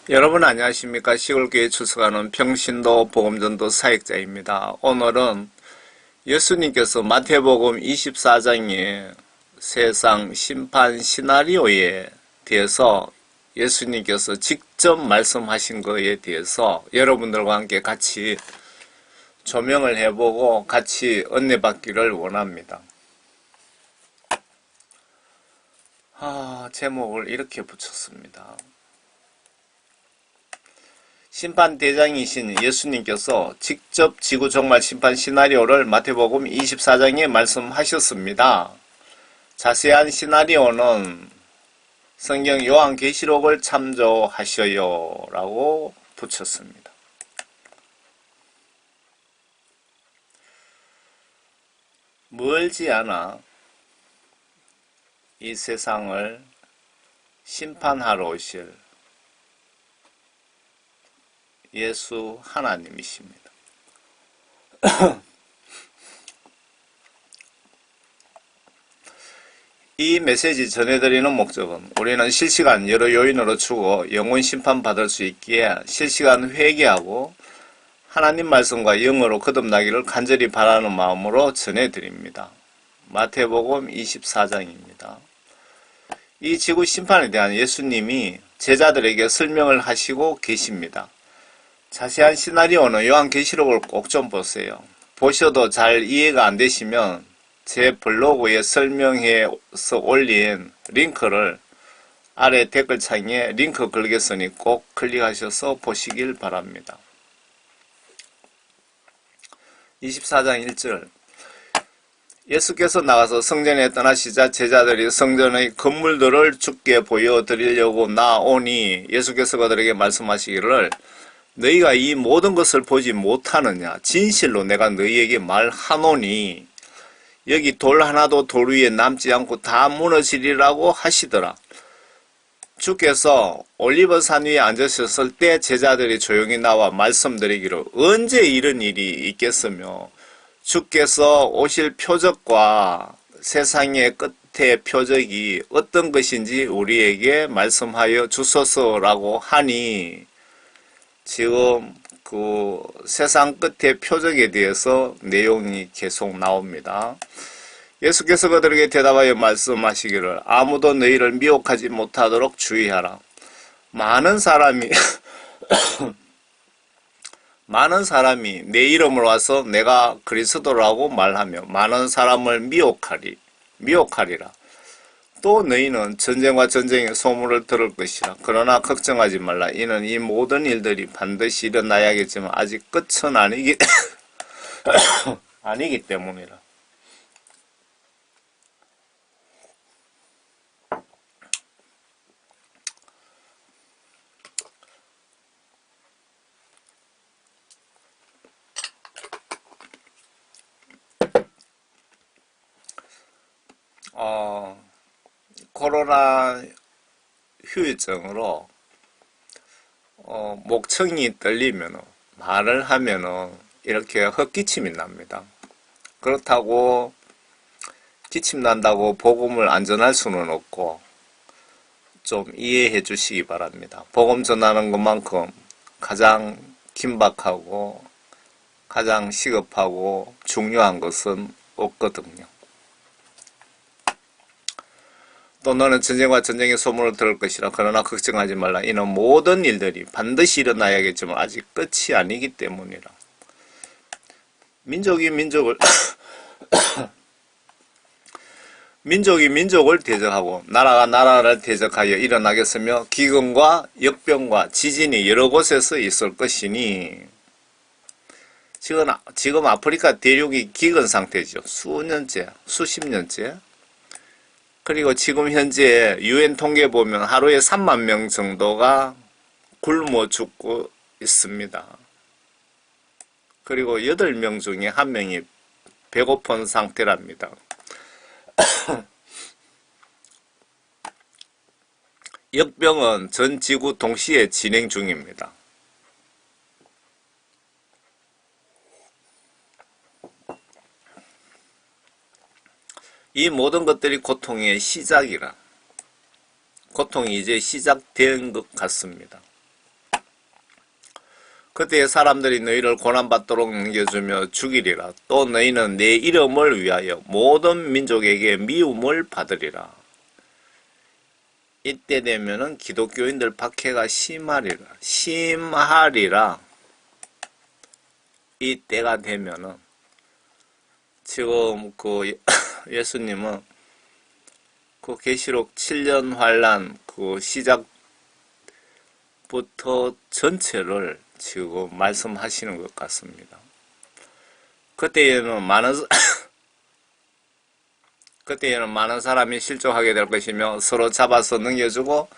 여러분 안녕하십니까? 시골교회 출석하는 평신도 복음전도 사역자입니다. 오늘은 예수님께서 마태복음 24장의 세상 심판 시나리오에 대해서 예수님께서 직접 말씀하신 것에 대해서 여러분들과 함께 같이 조명을 해보고 같이 은혜받기를 원합니다. 제목을 이렇게 붙였습니다. 심판대장이신 예수님께서 직접 지구 종말 심판 시나리오를 마태복음 24장에 말씀하셨습니다. 자세한 시나리오는 성경 요한계시록을 참조하셔요 라고 붙였습니다. 멀지 않아 이 세상을 심판하러 오실 예수 하나님이십니다. 이 메시지 전해드리는 목적은 우리는 실시간 여러 요인으로 죽어 영혼 심판받을 수 있기에 실시간 회개하고 하나님 말씀과 영으로 거듭나기를 간절히 바라는 마음으로 전해드립니다. 마태복음 24장입니다. 이 지구 심판에 대한 예수님이 제자들에게 설명을 하시고 계십니다. 자세한 시나리오는 요한계시록을 꼭 좀 보세요. 보셔도 잘 이해가 안 되시면 제 블로그에 설명해서 올린 링크를 아래 댓글창에 링크 걸겠으니 꼭 클릭하셔서 보시길 바랍니다. 24장 1절 예수께서 나가서 성전에 떠나시자 제자들이 성전의 건물들을 주께 보여드리려고 나오니 예수께서 그들에게 말씀하시기를 너희가 이 모든 것을 보지 못하느냐? 진실로 내가 너희에게 말하노니 여기 돌 하나도 돌 위에 남지 않고 다 무너지리라고 하시더라. 주께서 올리브산 위에 앉으셨을 때 제자들이 조용히 나와 말씀드리기를 언제 이런 일이 있겠으며 주께서 오실 표적과 세상의 끝의 표적이 어떤 것인지 우리에게 말씀하여 주소서라고 하니 지금 그 세상 끝의 표적에 대해서 내용이 계속 나옵니다. 예수께서 그들에게 대답하여 말씀하시기를 아무도 너희를 미혹하지 못하도록 주의하라. 많은 사람이 내 이름으로 와서 내가 그리스도라고 말하며 많은 사람을 미혹하리라. 또 너희는 전쟁과 전쟁의 소문을 들을 것이라. 그러나 걱정하지 말라. 이는 이 모든 일들이 반드시 일어나야겠지만 아직 끝은 아니기 때문이라. 코로나 후유증으로 목청이 떨리면 말을 하면은 이렇게 헛기침이 납니다. 그렇다고 기침 난다고 복음을 안 전할 수는 없고 좀 이해해 주시기 바랍니다. 복음 전하는 것만큼 가장 긴박하고 가장 시급하고 중요한 것은 없거든요. 또 너는 전쟁과 전쟁의 소문을 들을 것이라. 그러나 걱정하지 말라. 이는 모든 일들이 반드시 일어나야겠지만 아직 끝이 아니기 때문이라. 민족이 민족을 대적하고 나라가 나라를 대적하여 일어나겠으며 기근과 역병과 지진이 여러 곳에서 있을 것이니 지금 아프리카 대륙이 기근 상태죠. 수십 년째. 그리고 지금 현재 유엔 통계 보면 하루에 3만 명 정도가 굶어 죽고 있습니다. 그리고 8명 중에 1명이 배고픈 상태랍니다. 역병은 전 지구 동시에 진행 중입니다. 이 모든 것들이 고통의 시작이라. 고통이 이제 시작된 것 같습니다. 그때 사람들이 너희를 고난받도록 넘겨주며 죽이리라. 또 너희는 내 이름을 위하여 모든 민족에게 미움을 받으리라. 이때 되면은 기독교인들 박해가 심하리라. 이때가 되면은 지금 그 예수님은 그 계시록 7년 환란 그 시작부터 전체를 지금 말씀하시는 것 같습니다. 그때에는 많은 사람이 실족하게 될 것이며 서로 잡아서 넘겨주고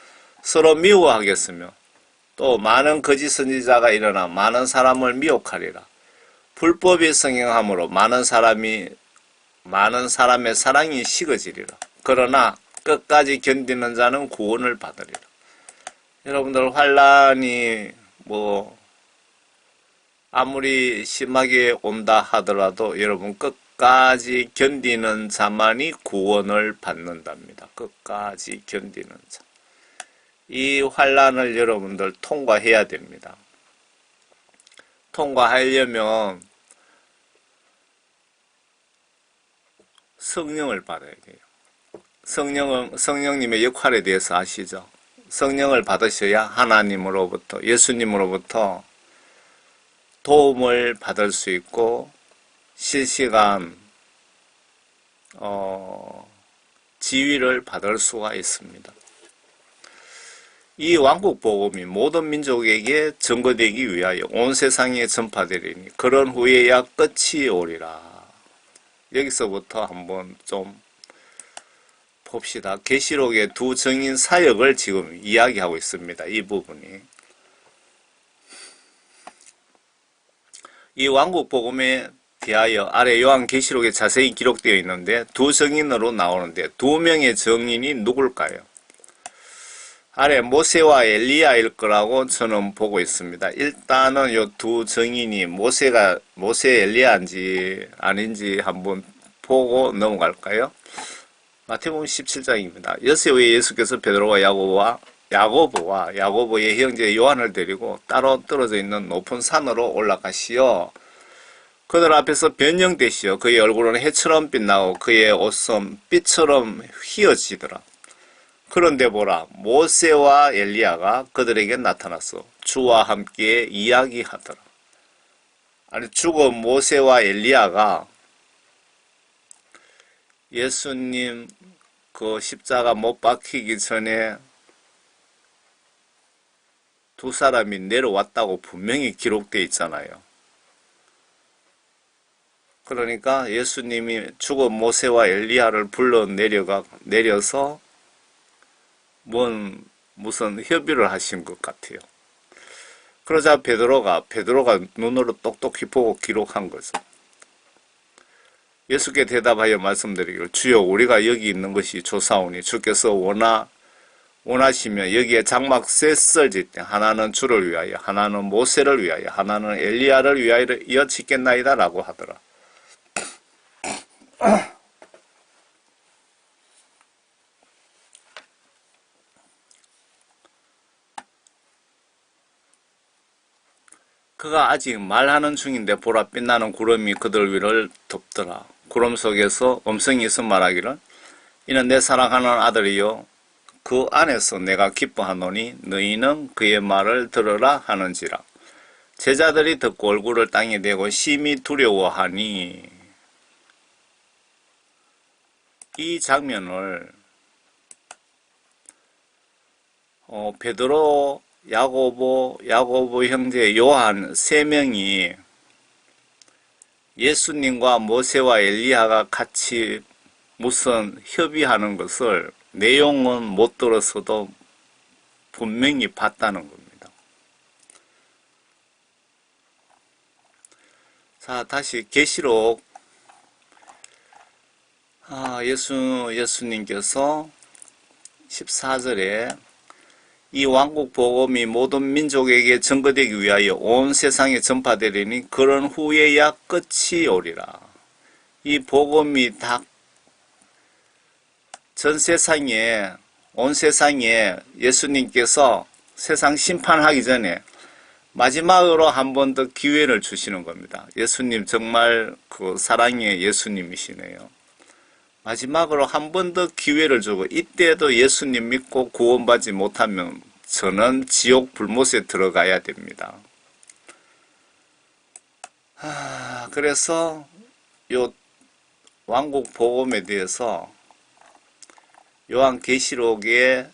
서로 미워하겠으며 또 많은 거짓 선지자가 일어나 많은 사람을 미혹하리라. 불법이 성행함으로 많은 사람의 사랑이 식어지리라. 그러나 끝까지 견디는 자는 구원을 받으리라. 여러분들 환란이 아무리 심하게 온다 하더라도 여러분 끝까지 견디는 자만이 구원을 받는답니다. 끝까지 견디는 자. 이 환란을 여러분들 통과해야 됩니다. 통과하려면 성령을 받아야 돼요. 성령님의 역할에 대해서 아시죠? 성령을 받으셔야 하나님으로부터, 예수님으로부터 도움을 받을 수 있고 실시간 지위를 받을 수가 있습니다. 이 왕국복음이 모든 민족에게 전거되기 위하여 온 세상에 전파되리니 그런 후에야 끝이 오리라. 여기서부터 한번 좀 봅시다. 계시록의 두 증인 사역을 지금 이야기하고 있습니다. 이 부분이. 이 왕국복음에 대하여 아래 요한계시록에 자세히 기록되어 있는데 두 증인으로 나오는데 두 명의 증인이 누굴까요? 아래 모세와 엘리야일 거라고 저는 보고 있습니다. 일단은 이 두 증인이 모세 엘리야인지 아닌지 한번 보고 넘어갈까요? 마태복음 17장입니다. 엿새 후에 예수께서 베드로와 야고보의 형제 요한을 데리고 따로 떨어져 있는 높은 산으로 올라가시어 그들 앞에서 변형되시어 그의 얼굴은 해처럼 빛나고 그의 옷은 빛처럼 휘어지더라. 그런데 보라, 모세와 엘리야가 그들에게 나타났어 주와 함께 이야기하더라. 아니, 죽은 모세와 엘리야가 예수님 그 십자가 못 박히기 전에 두 사람이 내려왔다고 분명히 기록되어 있잖아요. 그러니까 예수님이 죽은 모세와 엘리야를 불러 내려서 무슨 협의를 하신 것 같아요. 그러자 베드로가 눈으로 똑똑히 보고 기록한 거죠. 예수께 대답하여 말씀드리기를 주여 우리가 여기 있는 것이 좋사오니 주께서 원하시면 여기에 장막 셋을 짓되 하나는 주를 위하여 하나는 모세를 위하여 하나는 엘리야를 위하여 짓겠나이다 라고 하더라. 그가 아직 말하는 중인데 보라 빛나는 구름이 그들 위를 덮더라. 구름 속에서 음성이 있어 말하기를 이는 내 사랑하는 아들이요 그 안에서 내가 기뻐하노니 너희는 그의 말을 들으라 하는지라. 제자들이 듣고 얼굴을 땅에 대고 심히 두려워하니 이 장면을 베드로, 야고보 형제 요한 세 명이 예수님과 모세와 엘리야가 같이 무슨 협의하는 것을 내용은 못 들었어도 분명히 봤다는 겁니다. 자, 다시 계시록 예수님께서 14절에 이 왕국 복음이 모든 민족에게 전거되기 위하여 온 세상에 전파되리니 그런 후에야 끝이 오리라. 이 복음이 다 전 온 세상에 예수님께서 세상 심판하기 전에 마지막으로 한 번 더 기회를 주시는 겁니다. 예수님 정말 그 사랑의 예수님이시네요. 마지막으로 한 번 더 기회를 주고 이때도 예수님 믿고 구원받지 못하면 저는 지옥 불못에 들어가야 됩니다. 그래서 요 왕국 복음에 대해서 요한계시록의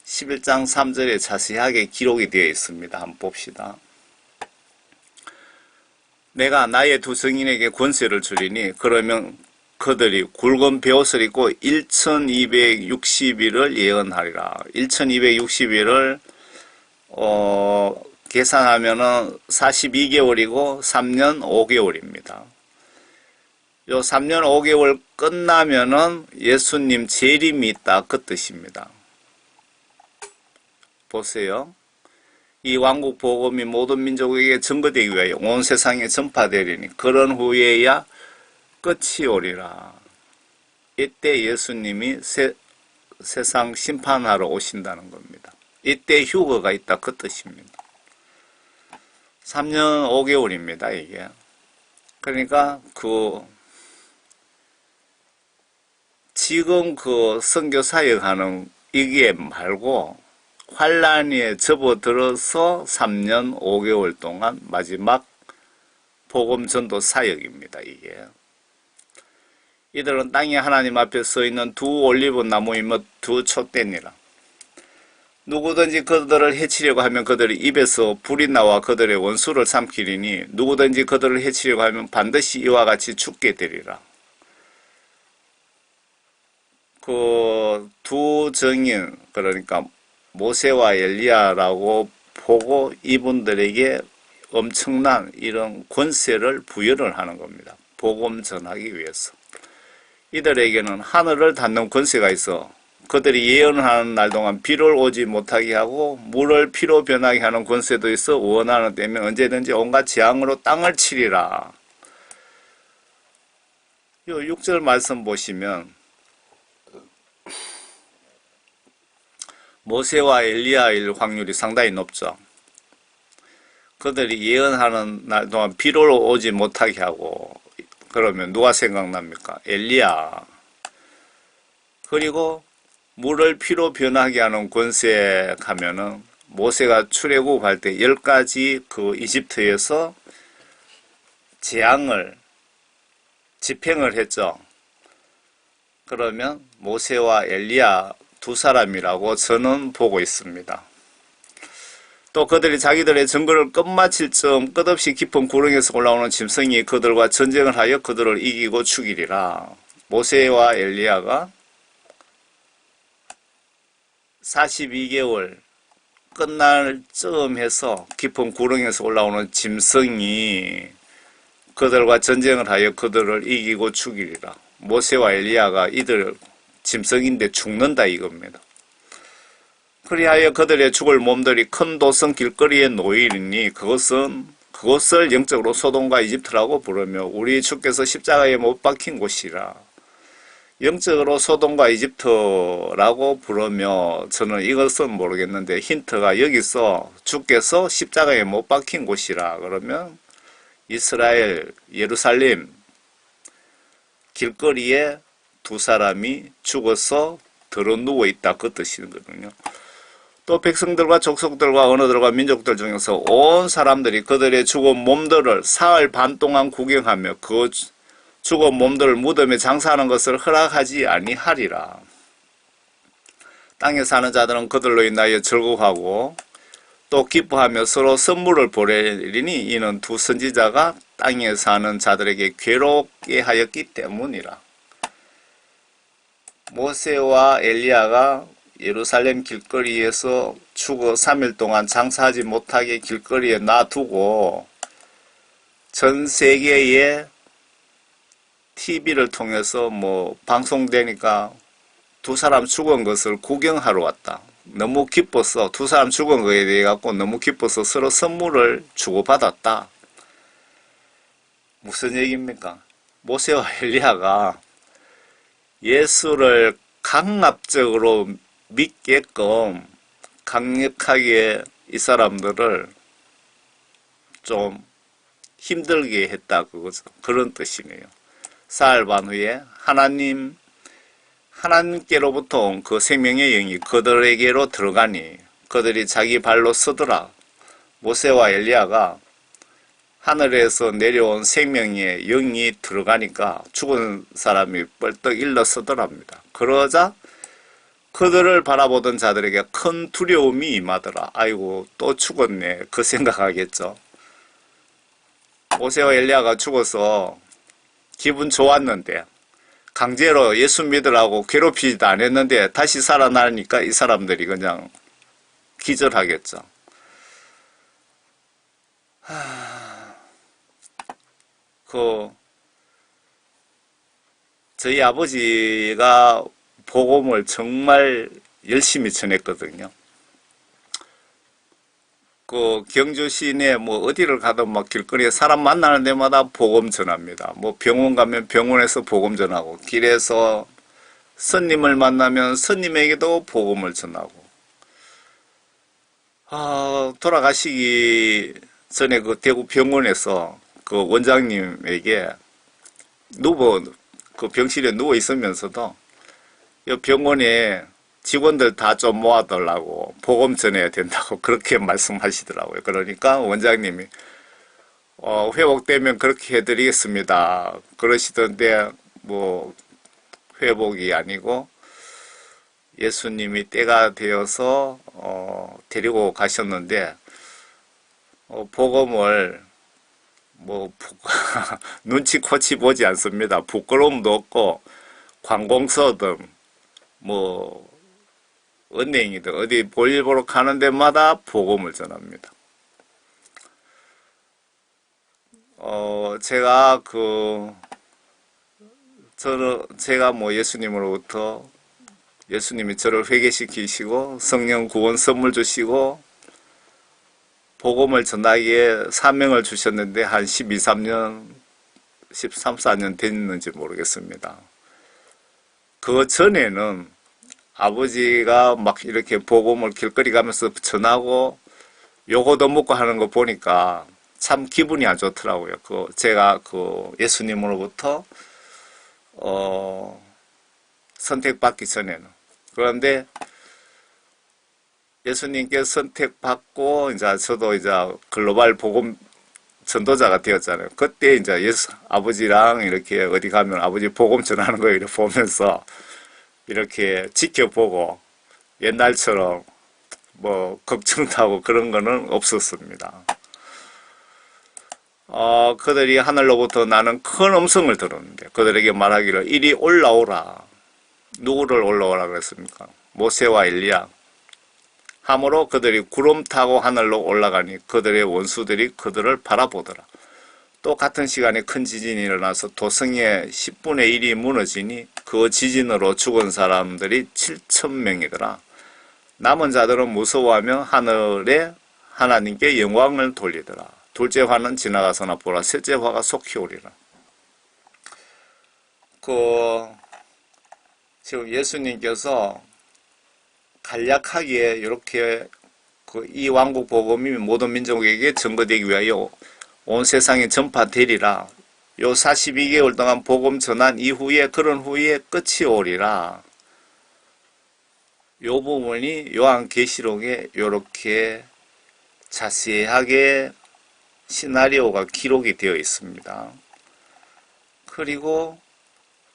11장 3절에 자세하게 기록이 되어 있습니다. 한번 봅시다. 내가 나의 두 증인에게 권세를 주리니 그러면 그들이 굵은 베옷을 입고 1260일을 예언하리라. 1260일을 계산하면은 42개월이고 3년 5개월입니다. 요 3년 5개월 끝나면은 예수님 재림이 있다 그 뜻입니다. 보세요. 이 왕국 복음이 모든 민족에게 증거되기 위하여 온 세상에 전파되리니 그런 후에야 끝이 오리라. 이때 예수님이 세상 심판하러 오신다는 겁니다. 이때 휴거가 있다 그 뜻입니다. 3년 5개월입니다. 이게. 그러니까 지금 선교 사역하는 이게 말고 환란에 접어들어서 3년 5개월 동안 마지막 복음 전도 사역입니다. 이게. 이들은 땅에 하나님 앞에 서 있는 두 올리브 나무이며 두 촛대니라. 누구든지 그들을 해치려고 하면 그들의 입에서 불이 나와 그들의 원수를 삼키리니 누구든지 그들을 해치려고 하면 반드시 이와 같이 죽게 되리라. 그 두 증인, 그러니까 모세와 엘리야라고 보고 이분들에게 엄청난 이런 권세를 부여를 하는 겁니다. 복음 전하기 위해서. 이들에게는 하늘을 닫는 권세가 있어 그들이 예언하는 날 동안 비를 오지 못하게 하고 물을 피로 변하게 하는 권세도 있어 원하는 때면 언제든지 온갖 재앙으로 땅을 치리라. 요 6절 말씀 보시면 모세와 엘리야일 확률이 상당히 높죠. 그들이 예언하는 날 동안 비를 오지 못하게 하고 그러면 누가 생각납니까? 엘리야. 그리고 물을 피로 변하게 하는 권세 하면은 모세가 출애굽할 때 10가지 그 이집트에서 재앙을 집행을 했죠. 그러면 모세와 엘리야 두 사람이라고 저는 보고 있습니다. 또 그들이 자기들의 증거를 끝마칠 즈음 끝없이 깊은 구렁에서 올라오는 짐승이 그들과 전쟁을 하여 그들을 이기고 죽이리라. 모세와 엘리야가 42개월 끝날 즈음 해서 깊은 구렁에서 올라오는 짐승이 그들과 전쟁을 하여 그들을 이기고 죽이리라. 모세와 엘리야가 이들 짐승인데 죽는다 이겁니다. 그리하여 그들의 죽을 몸들이 큰 도성 길거리에 놓이리니 그것을 영적으로 소돔과 이집트라고 부르며 우리 주께서 십자가에 못 박힌 곳이라. 영적으로 소돔과 이집트라고 부르며 저는 이것은 모르겠는데 힌트가 여기서 주께서 십자가에 못 박힌 곳이라 그러면 이스라엘 예루살렘 길거리에 두 사람이 죽어서 들어 누워 있다 그 뜻이거든요. 또 백성들과 족속들과 언어들과 민족들 중에서 온 사람들이 그들의 죽은 몸들을 사흘 반 동안 구경하며 그 죽은 몸들을 무덤에 장사하는 것을 허락하지 아니하리라. 땅에 사는 자들은 그들로 인하여 즐거워하고 또 기뻐하며 서로 선물을 보내리니 이는 두 선지자가 땅에 사는 자들에게 괴롭게 하였기 때문이라. 모세와 엘리야가 예루살렘 길거리에서 죽어 3일 동안 장사하지 못하게 길거리에 놔두고 전 세계에 TV를 통해서 방송되니까 두 사람 죽은 것을 구경하러 왔다. 너무 기뻐서 두 사람 죽은 거에 대해 갖고 너무 기뻐서 서로 선물을 주고받았다. 무슨 얘기입니까? 모세와 엘리야가 예수를 강압적으로 믿게끔 강력하게 이 사람들을 좀 힘들게 했다 그거죠. 그런 뜻이네요. 사흘 반 후에 하나님께로부터 온 그 생명의 영이 그들에게로 들어가니 그들이 자기 발로 서더라. 모세와 엘리야가 하늘에서 내려온 생명의 영이 들어가니까 죽은 사람이 뻘떡 일어서더랍니다. 그러자 그들을 바라보던 자들에게 큰 두려움이 임하더라. 아이고 또 죽었네. 그 생각하겠죠. 모세와 엘리야가 죽어서 기분 좋았는데 강제로 예수 믿으라고 괴롭히지도 안 했는데 다시 살아나니까 이 사람들이 그냥 기절하겠죠. 저희 아버지가 복음을 정말 열심히 전했거든요. 경주 시내 어디를 가든 막 길거리에 사람 만나는 데마다 복음 전합니다. 병원 가면 병원에서 복음 전하고, 길에서 스님을 만나면 스님에게도 복음을 전하고, 돌아가시기 전에 대구 병원에서 원장님에게 병실에 누워 있으면서도 병원에 직원들 다 좀 모아달라고 복음 전해야 된다고 그렇게 말씀하시더라고요. 그러니까 원장님이 회복되면 그렇게 해드리겠습니다. 그러시던데 회복이 아니고 예수님이 때가 되어서 데리고 가셨는데 복음을 눈치코치 보지 않습니다. 부끄러움도 없고 관공서든 은행이든 어디 볼일 보러 가는 데마다 복음을 전합니다. 제가 예수님으로부터 예수님이 저를 회개시키시고 성령 구원 선물 주시고 복음을 전하기에 사명을 주셨는데 한 13, 14년 됐는지 모르겠습니다. 그 전에는 아버지가 막 이렇게 복음을 길거리 가면서 전하고 요거도 먹고 하는 거 보니까 참 기분이 안 좋더라고요. 제가 예수님으로부터 선택받기 전에는. 그런데 예수님께 선택받고 이제 저도 이제 글로벌 복음 전도자가 되었잖아요. 그때 이제 아버지랑 이렇게 어디 가면 아버지 복음 전하는 거 이렇게 보면서 이렇게 지켜보고 옛날처럼 걱정도 하고 그런 거는 없었습니다. 그들이 하늘로부터 나는 큰 음성을 들었는데 그들에게 말하기를 이리 올라오라. 누구를 올라오라 그랬습니까? 모세와 엘리야. 함으로 그들이 구름 타고 하늘로 올라가니 그들의 원수들이 그들을 바라보더라. 또 같은 시간에 큰 지진이 일어나서 도성의 10분의 1이 무너지니 그 지진으로 죽은 사람들이 7,000명이더라. 남은 자들은 무서워하며 하늘에 하나님께 영광을 돌리더라. 둘째 화는 지나가서나 보라 셋째 화가 속히 오리라. 지금 예수님께서 간략하게 이렇게 이 왕국 복음이 모든 민족에게 전거되기 위하여 온 세상에 전파되리라. 요 42개월 동안 복음 전한 이후에 그런 후에 끝이 오리라. 요 부분이 요한계시록에 이렇게 자세하게 시나리오가 기록이 되어 있습니다. 그리고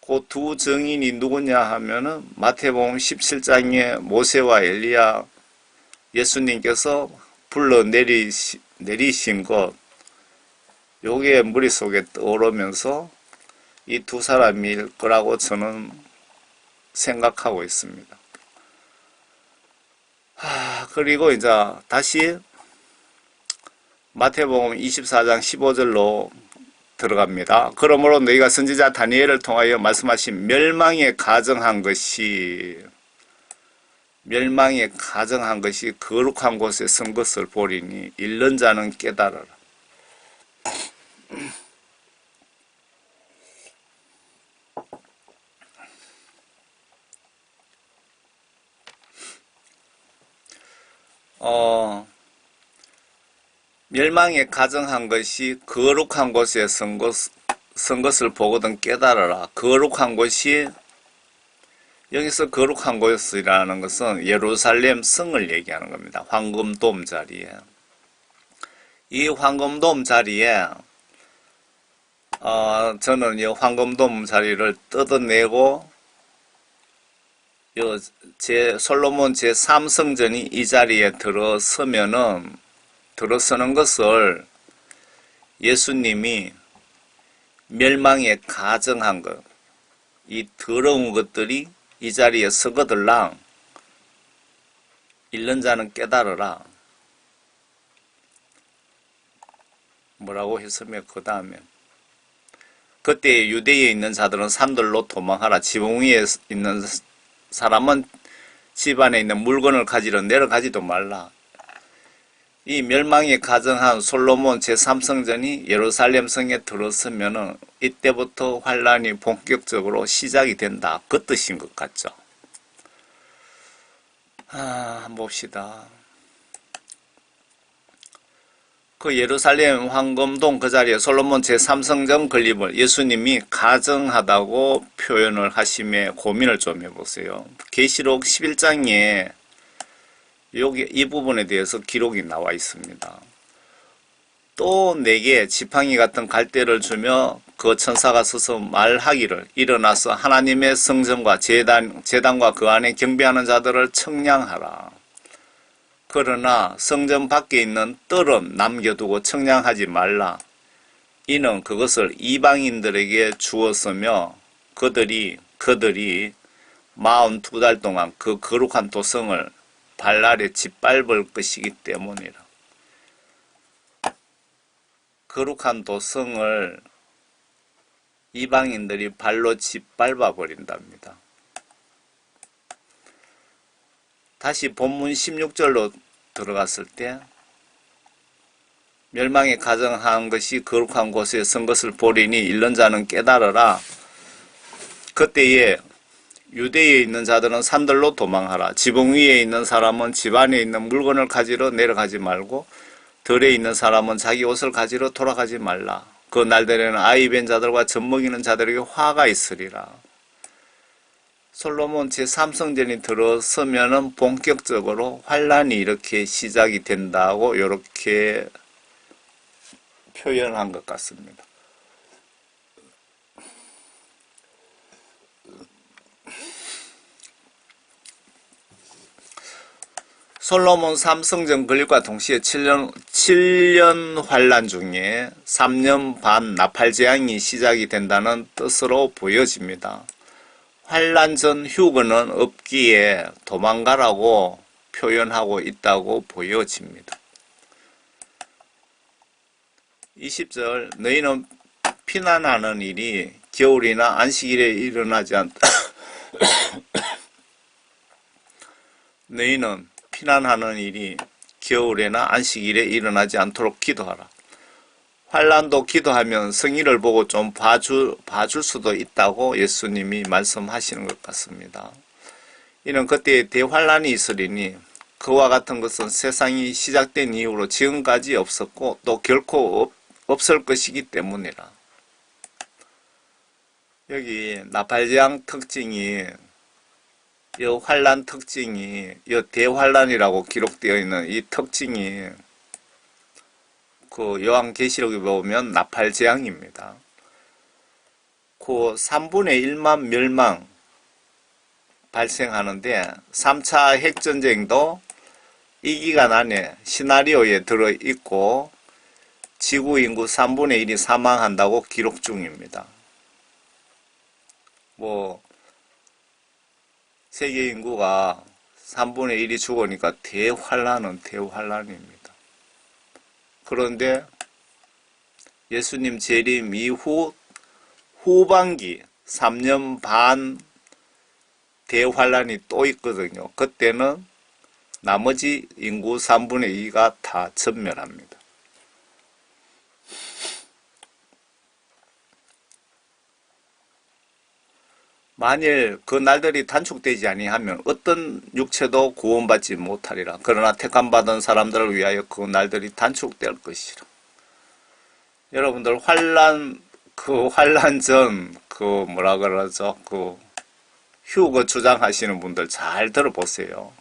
그 두 증인이 누구냐 하면은 마태복음 17장에 모세와 엘리야 예수님께서 불러 내리신 것 요게 머릿속에 떠오르면서 이 두 사람일 거라고 저는 생각하고 있습니다. 그리고 이제 다시 마태복음 24장 15절로 들어갑니다. 그러므로 너희가 선지자 다니엘을 통하여 말씀하신 멸망에 가정한 것이 거룩한 곳에 선 것을 보리니 읽는 자는 깨달아라. 멸망에 가정한 것이 거룩한 곳에 선 것을 보거든 깨달아라. 거룩한 곳이, 여기서 거룩한 곳이라는 것은 예루살렘 성을 얘기하는 겁니다. 황금돔 자리에. 이 황금돔 자리에 저는 이 황금돔 자리를 뜯어내고 솔로몬 제3성전이 이 자리에 들어서는 것을 예수님이 멸망에 가정한 것, 이 더러운 것들이 이 자리에 서거들랑 읽는 자는 깨달으라. 뭐라고 했으면 그 다음에 그때 유대에 있는 자들은 산들로 도망하라. 지붕 위에 있는 사람은 집 안에 있는 물건을 가지러 내려가지도 말라. 이 멸망에 가정한 솔로몬 제3성전이 예루살렘 성에 들어서면은 이때부터 환란이 본격적으로 시작이 된다. 그 뜻인 것 같죠. 한번 봅시다. 그 예루살렘 황금동 그 자리에 솔로몬 제3성전 건립을 예수님이 가정하다고 표현을 하심에 고민을 좀 해보세요. 계시록 11장에 여기 이 부분에 대해서 기록이 나와 있습니다. 또 내게 지팡이 같은 갈대를 주며 그 천사가 서서 말하기를 일어나서 하나님의 성전과 제단과 그 안에 경배하는 자들을 청량하라. 그러나 성전 밖에 있는 뜰은 남겨두고 청량하지 말라. 이는 그것을 이방인들에게 주었으며 그들이 42달 동안 그 거룩한 도성을 발날에 짓밟을 것이기 때문이라. 거룩한 도성을 이방인들이 발로 짓밟아 버린답니다. 다시 본문 16절로 들어갔을 때 멸망에 가정한 것이 거룩한 곳에 선 것을 보리니 읽는 자는 깨달으라. 그때에 유대에 있는 자들은 산들로 도망하라. 지붕 위에 있는 사람은 집 안에 있는 물건을 가지러 내려가지 말고 들에 있는 사람은 자기 옷을 가지러 돌아가지 말라. 그 날들에는 아이 뵌 자들과 젖먹이는 자들에게 화가 있으리라. 솔로몬 제3성전이 들어서면은 본격적으로 환란이 이렇게 시작이 된다고 이렇게 표현한 것 같습니다. 솔로몬 3성전 건립과 동시에 7년 환란 중에 3년 반 나팔 재앙이 시작이 된다는 뜻으로 보여집니다. 환란 전 휴거는 없기에 도망가라고 표현하고 있다고 보여집니다. 20절 너희는 피난하는 일이 겨울이나 안식일에 일어나지 않다. 너희는 피난하는 일이 겨울에나 안식일에 일어나지 않도록 기도하라. 환란도 기도하면 성의를 보고 좀 봐줄 수도 있다고 예수님이 말씀하시는 것 같습니다. 이는 그때 대환란이 있으리니 그와 같은 것은 세상이 시작된 이후로 지금까지 없었고 또 결코 없을 것이기 때문이라. 여기 나팔재앙 특징이 이 환란 특징이 이 대환란이라고 기록되어 있는 이 특징이 그 요한계시록에 보면 나팔재앙입니다. 그 3분의 1만 멸망 발생하는데 3차 핵전쟁도 이 기간 안에 시나리오에 들어있고 지구 인구 3분의 1이 사망한다고 기록 중입니다. 세계 인구가 3분의 1이 죽으니까 대환란은 대환란입니다. 그런데 예수님 재림 이후 후반기 3년 반 대환란이 또 있거든요. 그때는 나머지 인구 3분의 2가 다 전멸합니다. 만일 그 날들이 단축되지 아니하면 어떤 육체도 구원받지 못하리라. 그러나 택함받은 사람들을 위하여 그 날들이 단축될 것이라. 여러분들 환란 전 뭐라 그러죠? 휴거 주장하시는 분들 잘 들어보세요.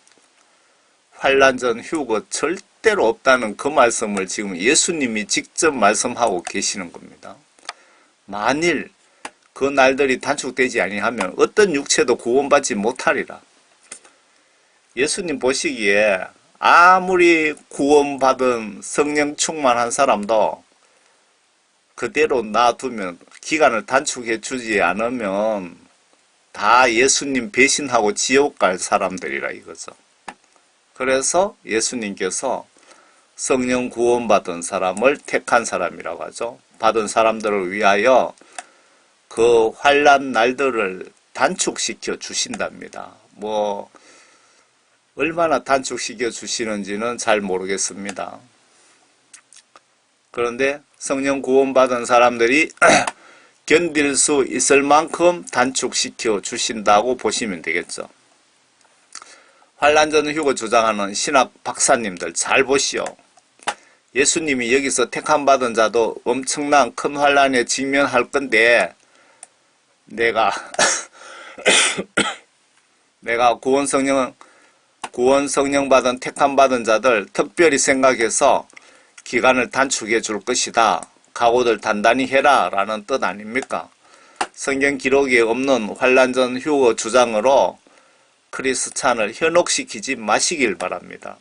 환란 전 휴거 절대로 없다는 그 말씀을 지금 예수님이 직접 말씀하고 계시는 겁니다. 만일 그 날들이 단축되지 아니하면 어떤 육체도 구원받지 못하리라. 예수님 보시기에 아무리 구원받은 성령 충만한 사람도 그대로 놔두면, 기간을 단축해 주지 않으면 다 예수님 배신하고 지옥 갈 사람들이라 이거죠. 그래서 예수님께서 성령 구원받은 사람을 택한 사람이라고 하죠. 받은 사람들을 위하여 그 환난 날들을 단축시켜 주신답니다. 얼마나 단축시켜 주시는지는 잘 모르겠습니다. 그런데 성령 구원받은 사람들이 견딜 수 있을 만큼 단축시켜 주신다고 보시면 되겠죠. 환난 전 휴거 주장하는 신학 박사님들 잘 보시오. 예수님이 여기서 택함받은 자도 엄청난 큰 환난에 직면할 건데 내가 구원 성령 받은 택함받은 자들 특별히 생각해서 기간을 단축해 줄 것이다. 각오들 단단히 해라 라는 뜻 아닙니까? 성경 기록에 없는 환난 전 휴거 주장으로 크리스찬을 현혹시키지 마시길 바랍니다.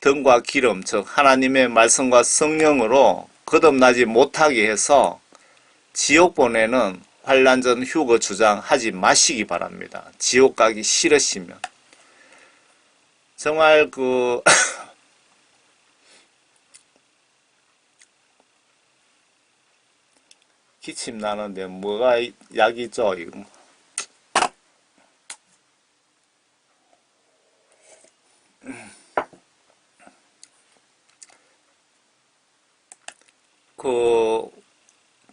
등과 기름, 즉 하나님의 말씀과 성령으로 거듭나지 못하게 해서 지옥 보내는 환난 전 휴거 주장하지 마시기 바랍니다. 지옥 가기 싫으시면. 정말 기침 나는데 뭐가 약이죠? 이거.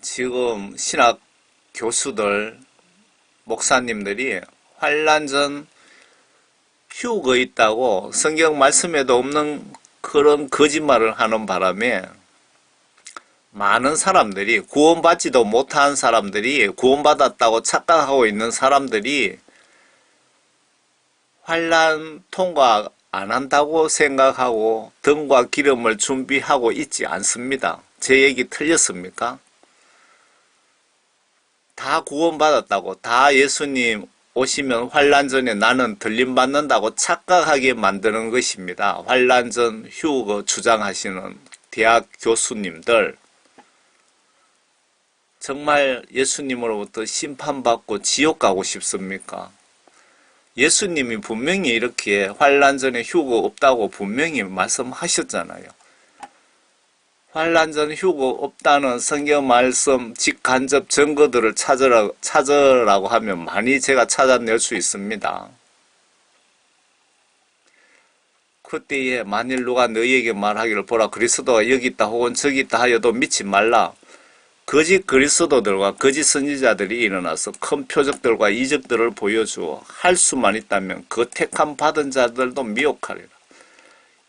지금 신학 교수들, 목사님들이 환난 전 휴거 있다고 성경 말씀에도 없는 그런 거짓말을 하는 바람에 많은 사람들이, 구원받지도 못한 사람들이, 구원받았다고 착각하고 있는 사람들이 환난 통과 안 한다고 생각하고 등과 기름을 준비하고 있지 않습니다. 제 얘기 틀렸습니까? 다 구원받았다고, 다 예수님 오시면 환난 전에 나는 들림받는다고 착각하게 만드는 것입니다. 환난 전 휴거 주장하시는 대학 교수님들, 정말 예수님으로부터 심판받고 지옥 가고 싶습니까? 예수님이 분명히 이렇게 환난 전에 휴거 없다고 분명히 말씀하셨잖아요. 환난 전 휴거 없다는 성경 말씀 직간접 증거들을 찾으라고 하면 많이 제가 찾아낼 수 있습니다. 그때에 만일 누가 너희에게 말하기를 보라 그리스도가 여기 있다 혹은 저기 있다 하여도 믿지 말라. 거짓 그리스도들과 거짓 선지자들이 일어나서 큰 표적들과 이적들을 보여주어 할 수만 있다면 그 택함 받은 자들도 미혹하리라.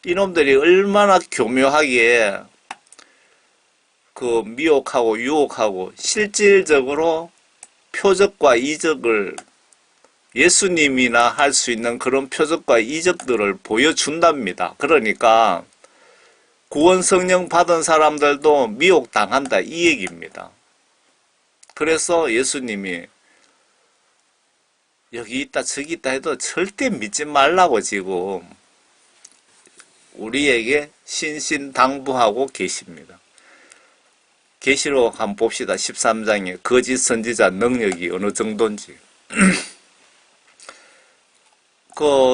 이놈들이 얼마나 교묘하게 미혹하고 유혹하고 실질적으로 표적과 이적을, 예수님이나 할 수 있는 그런 표적과 이적들을 보여준답니다. 그러니까 구원 성령 받은 사람들도 미혹당한다 이 얘기입니다. 그래서 예수님이 여기 있다 저기 있다 해도 절대 믿지 말라고 지금 우리에게 신신당부하고 계십니다. 계시록 한번 봅시다. 13장에 거짓 선지자 능력이 어느 정도인지.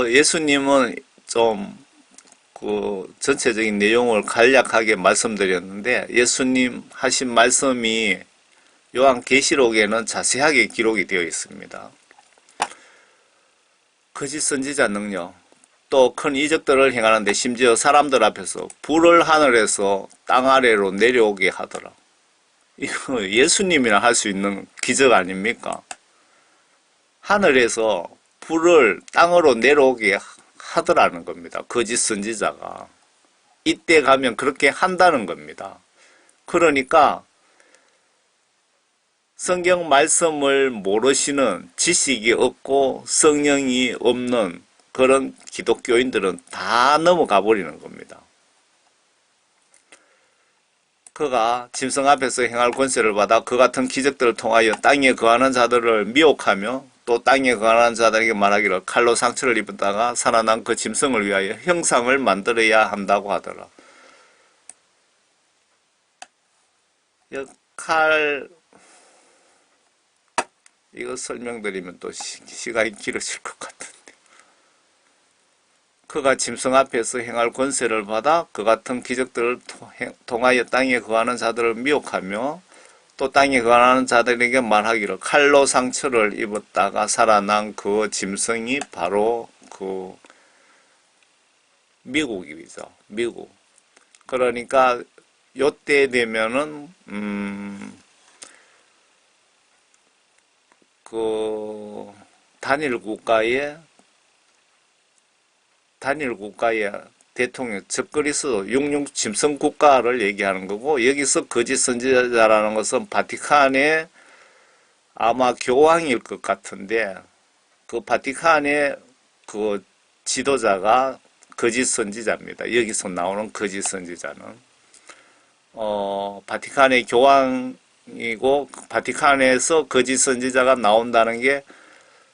예수님은 좀 전체적인 내용을 간략하게 말씀드렸는데 예수님 하신 말씀이 요한계시록에는 자세하게 기록이 되어 있습니다. 거짓 선지자 능력, 또 큰 이적들을 행하는데 심지어 사람들 앞에서 불을 하늘에서 땅 아래로 내려오게 하더라. 이거 예수님이나 할 수 있는 기적 아닙니까? 하늘에서 불을 땅으로 내려오게 하더라는 겁니다. 거짓 선지자가. 이때 가면 그렇게 한다는 겁니다. 그러니까 성경 말씀을 모르시는, 지식이 없고 성령이 없는 그런 기독교인들은 다 넘어가 버리는 겁니다. 그가 짐승 앞에서 행할 권세를 받아 그 같은 기적들을 통하여 땅에 거하는 자들을 미혹하며 또 땅에 거하는 자들에게 말하기를 칼로 상처를 입었다가 살아난 그 짐승을 위하여 형상을 만들어야 한다고 하더라. 칼, 이거 설명드리면 또 시간이 길어질 것 같은데. 그가 짐승 앞에서 행할 권세를 받아 그 같은 기적들을 통하여 땅에 거하는 자들을 미혹하며 또 땅에 거하는 자들에게 말하기를 칼로 상처를 입었다가 살아난 그 짐승이 바로 그 미국이죠. 미국. 그러니까 요때 되면은 그 단일 국가의 대통령, 즉 그리스도 육육 짐승 국가를 얘기하는 거고, 여기서 거짓 선지자라는 것은 바티칸의 아마 교황일 것 같은데, 그 바티칸의 그 지도자가 거짓 선지자입니다. 여기서 나오는 거짓 선지자는 바티칸의 교황이고, 바티칸에서 거짓 선지자가 나온다는 게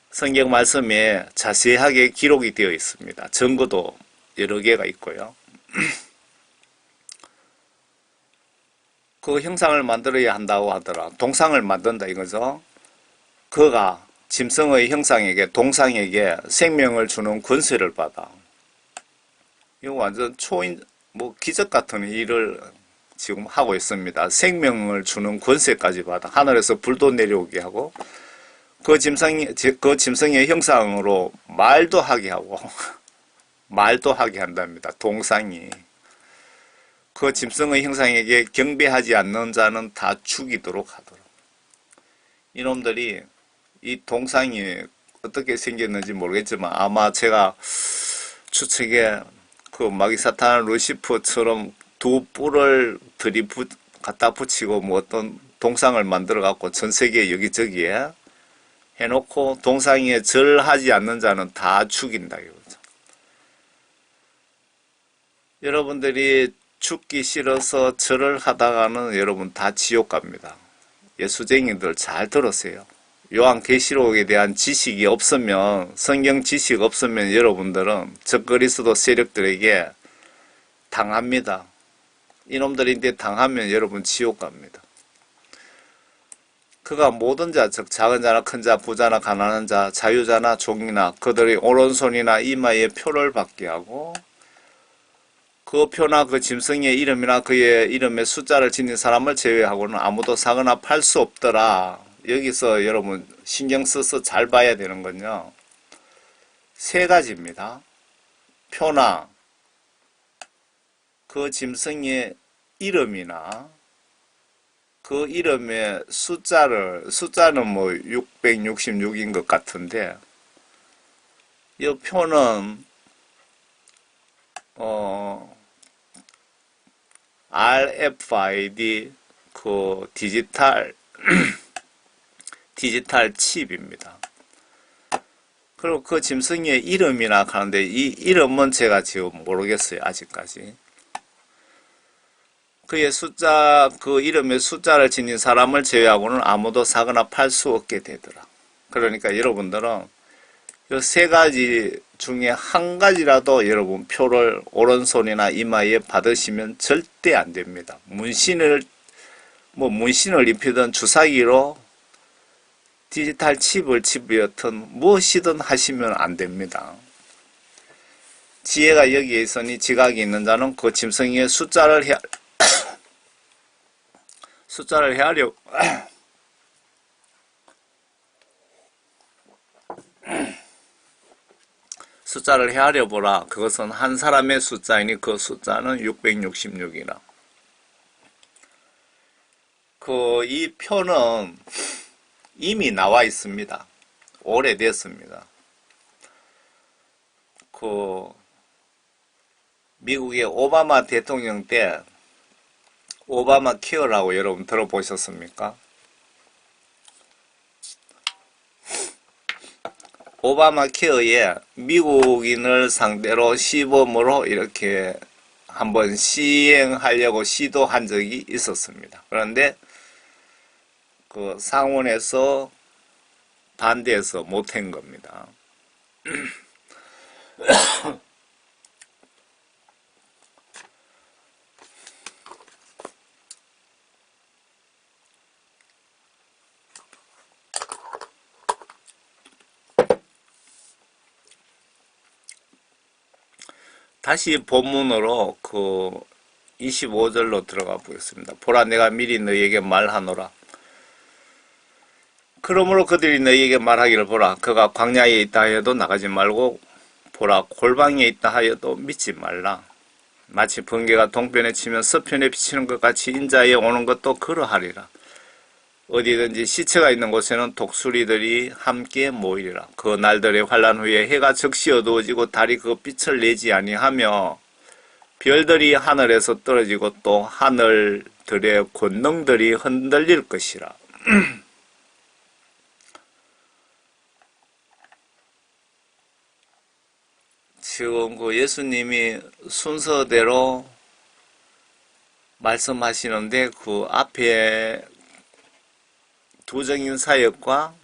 성경 말씀에 자세하게 기록이 되어 있습니다. 증거도 여러 개가 있고요. 그 형상을 만들어야 한다고 하더라. 동상을 만든다 이거죠. 그가 짐승의 형상에게, 동상에게 생명을 주는 권세를 받아. 이거 완전 기적 같은 일을 지금 하고 있습니다. 생명을 주는 권세까지 받아. 하늘에서 불도 내려오게 하고, 그 짐승의 형상으로 말도 하게 하고, 말도 하게 한답니다. 동상이. 그 짐승의 형상에게 경배하지 않는 자는 다 죽이도록 하더라. 이놈들이 이 동상이 어떻게 생겼는지 모르겠지만 아마 제가 추측에 그 마귀사탄 루시퍼처럼 두 뿔을 갖다 붙이고 뭐 어떤 동상을 만들어 갖고 전 세계 여기저기에 해놓고 동상에 절하지 않는 자는 다 죽인다 이거죠. 여러분들이 죽기 싫어서 절을 하다가는 여러분 다 지옥 갑니다. 예수쟁이들 잘 들으세요. 요한계시록에 대한 지식이 없으면, 성경 지식 없으면 여러분들은 적그리스도 세력들에게 당합니다. 이놈들인데 당하면 여러분 지옥 갑니다. 그가 모든 자, 즉 작은 자나 큰 자, 부자나 가난한 자, 자유자나 종이나 그들의 오른손이나 이마에 표를 받게 하고, 그 표나 그 짐승의 이름이나 그의 이름의 숫자를 지닌 사람을 제외하고는 아무도 사거나 팔 수 없더라. 여기서 여러분 신경 써서 잘 봐야 되는 건요, 세 가지입니다. 표나 그 짐승의 이름이나 그 이름의 숫자는 뭐 666인 것 같은데, 이 표는 RFID 그 디지털 칩입니다. 그리고 그 짐승의 이름이나 하는데 이 이름은 제가 지금 모르겠어요. 아직까지. 그의 숫자, 그 이름의 숫자를 지닌 사람을 제외하고는 아무도 사거나 팔 수 없게 되더라. 그러니까 여러분들은 이 세 가지 중에 한 가지라도 여러분 표를 오른손이나 이마에 받으시면 절대 안 됩니다. 문신을 입히든 주사기로 디지털 칩을 집으였든 무엇이든 하시면 안 됩니다. 지혜가 여기에 있으니 지각이 있는 자는 그 짐승의 숫자를 헤아려 보라. 그것은 한 사람의 숫자이니 그 숫자는 666이라. 이 표는 이미 나와 있습니다. 오래됐습니다. 미국의 오바마 대통령 때 오바마 케어라고 여러분 들어보셨습니까? 오바마 케어에 미국인을 상대로 시범으로 이렇게 한번 시행하려고 시도한 적이 있었습니다. 그런데 그 상원에서 반대해서 못한 겁니다. 다시 본문으로 25절로 들어가 보겠습니다. 보라, 내가 미리 너희에게 말하노라. 그러므로 그들이 너희에게 말하기를, 보라, 그가 광야에 있다 하여도 나가지 말고, 보라, 골방에 있다 하여도 믿지 말라. 마치 번개가 동편에 치면 서편에 비치는 것 같이 인자에 오는 것도 그러하리라. 어디든지 시체가 있는 곳에는 독수리들이 함께 모이리라. 그 날들의 환란 후에 해가 적시 어두워지고 달이 그 빛을 내지 아니하며 별들이 하늘에서 떨어지고 또 하늘들의 권능들이 흔들릴 것이라. 지금 예수님이 순서대로 말씀하시는데 그 앞에 두정인 사역과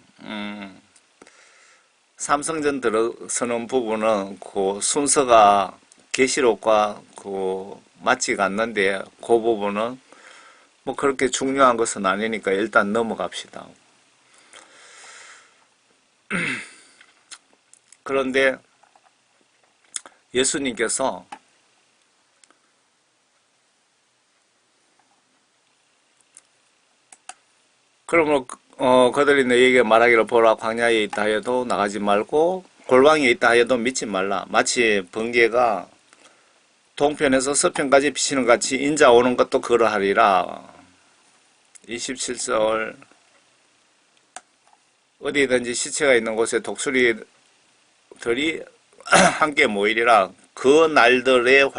삼성전 들어서는 부분은 그 순서가 계시록과 맞지가 않는데 그 부분은 뭐 그렇게 중요한 것은 아니니까 일단 넘어갑시다. 그런데 예수님께서 그러므로 그들이 너희에게 말하기를, 보라, 광야에 있다 하여도 나가지 말고 골방에 있다 하여도 믿지 말라. 마치 번개가 동편에서 서편까지 비치는 같이 인자 오는 것도 그러하리라. 27절 어디든지 시체가 있는 곳에 독수리들이 함께 모이리라. 그 날들의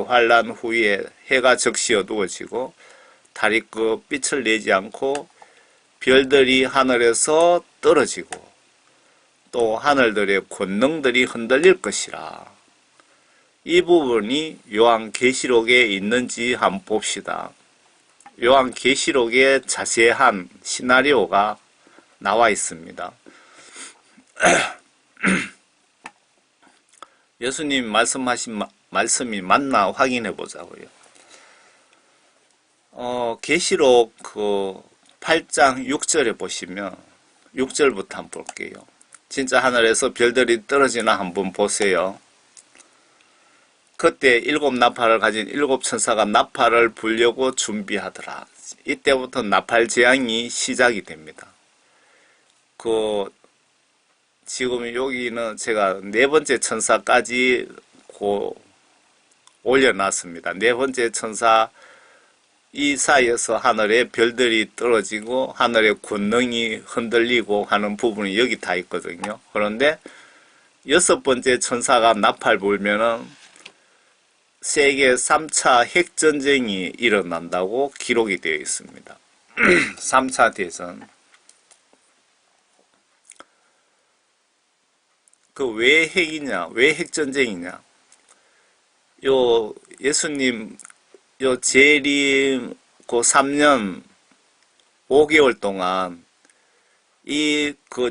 환란 후에 해가 적시 어두워지고 달이 그 빛을 내지 않고 별들이 하늘에서 떨어지고 또 하늘들의 권능들이 흔들릴 것이라. 이 부분이 요한계시록에 있는지 한번 봅시다. 요한계시록에 자세한 시나리오가 나와 있습니다. 예수님 말씀하신 말씀이 맞나 확인해 보자고요. 계시록 8장 6절에 보시면 6절부터 한번 볼게요. 진짜 하늘에서 별들이 떨어지나 한번 보세요. 그때 7 나팔을 가진 7 천사가 나팔을 불려고 준비하더라. 이때부터 나팔 재앙이 시작이 됩니다. 지금 여기는 제가 4번째 천사까지 올려놨습니다. 4번째 천사 이 사이에서 하늘에 별들이 떨어지고 하늘의 권능이 흔들리고 하는 부분이 여기 다 있거든요. 그런데 6번째 천사가 나팔 불면은 세계 3차 핵전쟁이 일어난다고 기록이 되어 있습니다. 3차 대전. 왜 핵이냐? 왜 핵전쟁이냐? 예수님 재림 3년 5개월 동안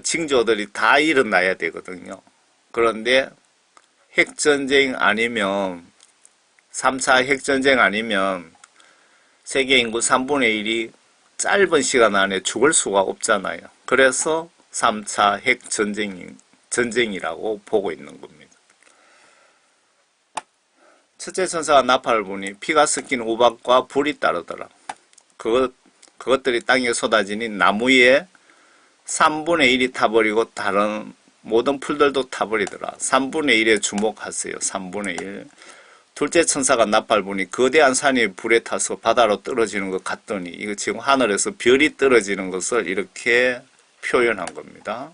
징조들이 다 일어나야 되거든요. 그런데 핵전쟁 아니면 3차 핵전쟁 아니면 세계 인구 3분의 1이 짧은 시간 안에 죽을 수가 없잖아요. 그래서 3차 핵전쟁이라고 보고 있는 겁니다. 첫째 천사가 나팔을 부니 피가 섞인 우박과 불이 따르더라. 그것들이 땅에 쏟아지니 나무에 3분의 1이 타버리고 다른 모든 풀들도 타버리더라. 3분의 1에 주목하세요. 3분의 1. 둘째 천사가 나팔 부니 거대한 산이 불에 타서 바다로 떨어지는 것 같더니 이거 지금 하늘에서 별이 떨어지는 것을 이렇게 표현한 겁니다.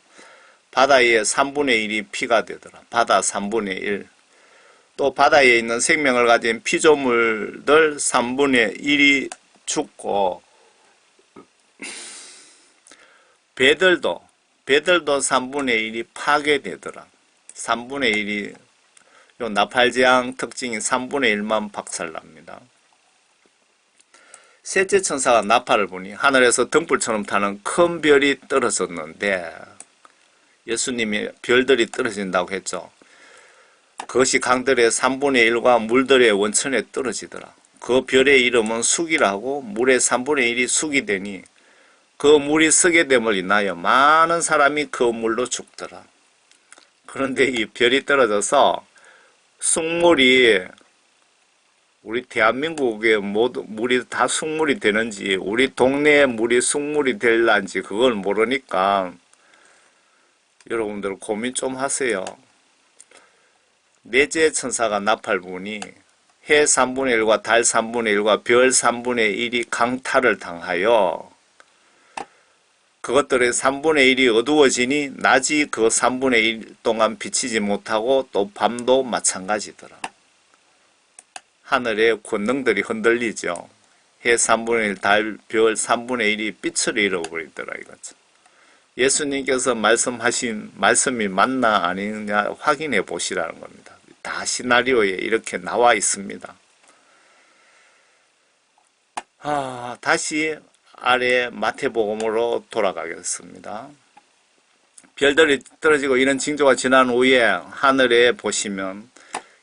바다의 3분의 1이 피가 되더라. 바다 3분의 1. 또 바다에 있는 생명을 가진 피조물들 3분의 1이 죽고 배들도 3분의 1이 파괴되더라. 3분의 1이 요 나팔재앙 특징이 3분의 1만 박살납니다. 셋째 천사가 나팔을 부니 하늘에서 등불처럼 타는 큰 별이 떨어졌는데 예수님이 별들이 떨어진다고 했죠. 그것이 강들의 3분의 1과 물들의 원천에 떨어지더라. 그 별의 이름은 숙이라고 물의 3분의 1이 숙이 되니 그 물이 쓰게 됨을 인하여 많은 사람이 그 물로 죽더라. 그런데 이 별이 떨어져서 숙물이 우리 대한민국의 모두 물이 다 숙물이 되는지 우리 동네의 물이 숙물이 될란지 그걸 모르니까 여러분들 고민 좀 하세요. 넷째 천사가 나팔 부니 해 3분의 1과 달 3분의 1과 별 3분의 1이 강탈을 당하여 그것들의 3분의 1이 어두워지니 낮이 그 3분의 1 동안 비치지 못하고 또 밤도 마찬가지더라. 하늘의 권능들이 흔들리죠. 해 3분의 1, 달, 별 3분의 1이 빛을 잃어버리더라 이거죠. 예수님께서 말씀하신 말씀이 맞나 아니냐 확인해 보시라는 겁니다. 다 시나리오에 이렇게 나와 있습니다. 다시 아래 마태복음으로 돌아가겠습니다. 별들이 떨어지고 이런 징조가 지난 후에 하늘에 보시면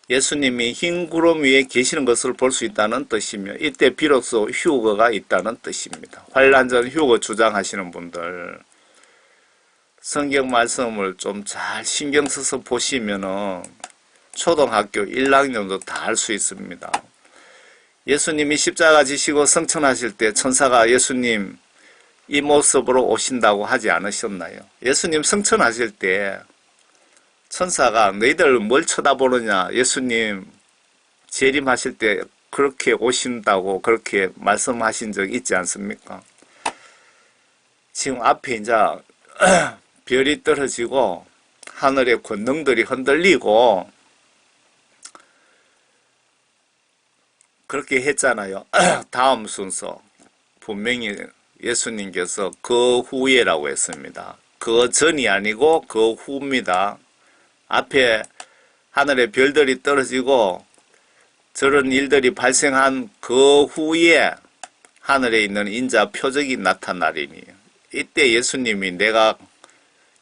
예수님이 흰 구름 위에 계시는 것을 볼 수 있다는 뜻이며 이때 비로소 휴거가 있다는 뜻입니다. 환란전 휴거 주장하시는 분들 성경 말씀을 좀 잘 신경 써서 보시면은 초등학교 1학년도 다 알 수 있습니다. 예수님이 십자가 지시고 성천하실 때 천사가 예수님 이 모습으로 오신다고 하지 않으셨나요? 예수님 성천하실 때 천사가 너희들 뭘 쳐다보느냐 예수님 재림하실 때 그렇게 오신다고 그렇게 말씀하신 적 있지 않습니까? 지금 앞에 이제 별이 떨어지고 하늘의 권능들이 흔들리고 그렇게 했잖아요. 다음 순서 분명히 예수님께서 그 후에라고 했습니다. 그 전이 아니고 그 후입니다. 앞에 하늘에 별들이 떨어지고 저런 일들이 발생한 그 후에 하늘에 있는 인자 표적이 나타나리니 이때 예수님이 내가